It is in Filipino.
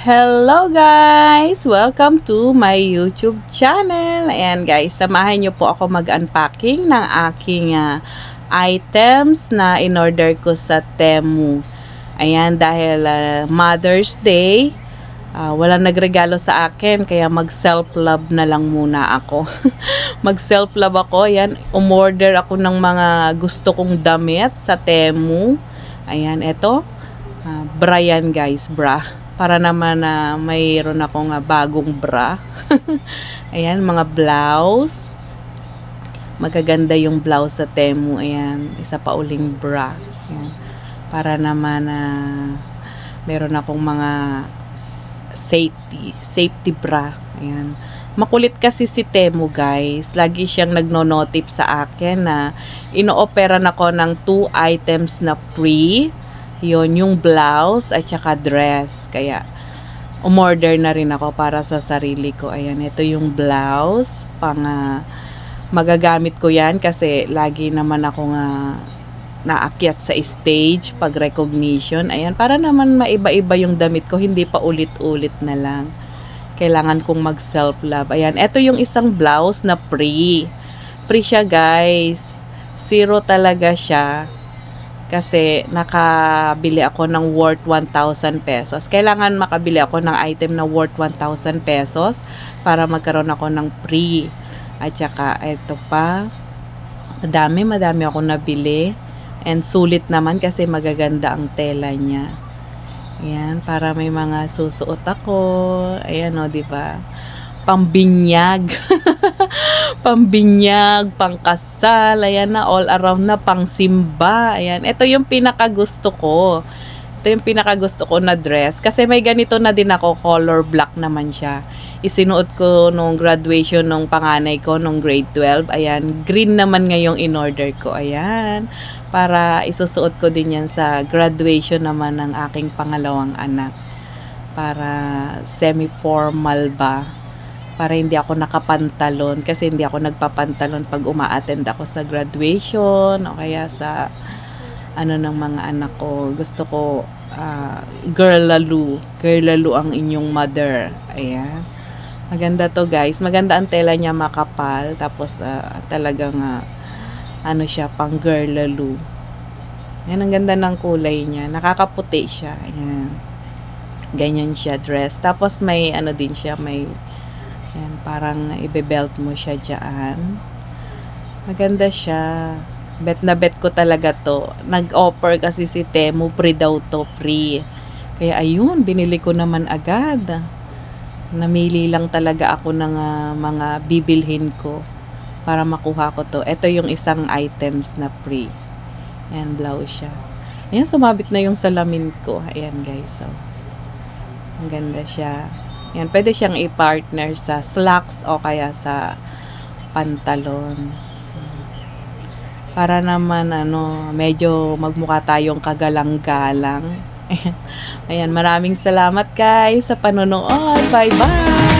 Hello guys! Welcome to my YouTube channel. Ayan guys, samahan niyo po ako mag-unpacking ng aking items na in-order ko sa Temu. Ayan, dahil Mother's Day, walang nagregalo sa akin, kaya mag-self-love na lang muna ako. Mag-self-love ako, ayan, umorder ako ng mga gusto kong damit sa Temu. Ayan, eto, bra yan guys, bra. Para naman na mayroon akong bagong bra. Ayan, mga blouse. Magaganda yung blouse sa Temu. Ayan, isa pa uling bra. Ayan. Para naman meron akong mga safety bra. Ayan. Makulit kasi si Temu guys. Lagi siyang nagno-notif sa akin na ino-operan ako ng 2 items na free. Yon yung blouse at saka dress. Kaya umorder na rin ako para sa sarili ko. Ayan, ito yung blouse. Magagamit ko yan kasi lagi naman ako naakyat sa stage pag recognition. Ayan, para naman maiba-iba yung damit ko. Hindi pa ulit-ulit na lang. Kailangan kong mag self-love. Ayan, ito yung isang blouse na free. Free siya guys. Zero talaga siya. Kasi nakabili ako ng worth 1,000 pesos. Kailangan makabili ako ng item na worth 1,000 pesos para magkaroon ako ng free. At saka ito pa, madami ako nabili. And sulit naman kasi magaganda ang tela niya. Ayan, para may mga susuot ako. Ayan o, diba? Pambinyag. Pambinyag, pangkasal, ayan na, all around na, pangsimba, ayan. Ito yung pinakagusto ko. Ito yung pinakagusto ko na dress. Kasi may ganito na din ako, color black naman siya. Isinuot ko nung graduation nung panganay ko, nung grade 12. Ayan, green naman ngayong in-order ko. Ayan, para isusuot ko din yan sa graduation naman ng aking pangalawang anak. Para semi-formal ba? Para hindi ako nakapantalon kasi hindi ako nagpapantalon pag uma-attend ako sa graduation o kaya sa ng mga anak ko. Gusto ko girl lalo ang inyong mother. Ayan, maganda to guys, maganda ang tela niya, makapal, tapos talagang siya, pang girl lalo. Ayan, ang ganda ng kulay niya, nakakaputi siya. Ayan, ganyan siya dress, tapos may din siya, may yan, parang ibe-belt mo siya dyan. Maganda siya. Bet na bet ko talaga to. Nag-offer kasi si Temu, free daw to, free. Kaya ayun, binili ko naman agad. Namili lang talaga ako ng mga bibilhin ko para makuha ko to. Ito yung isang items na free. Ayan, blouse siya. Ayan, sumabit na yung salamin ko. Ayan guys, so ang ganda siya. Yan, pwede siyang i-partner sa slacks o kaya sa pantalon. Para naman medyo magmukha tayong kagalang-galang. Ayan, maraming salamat guys sa panonood. Bye-bye!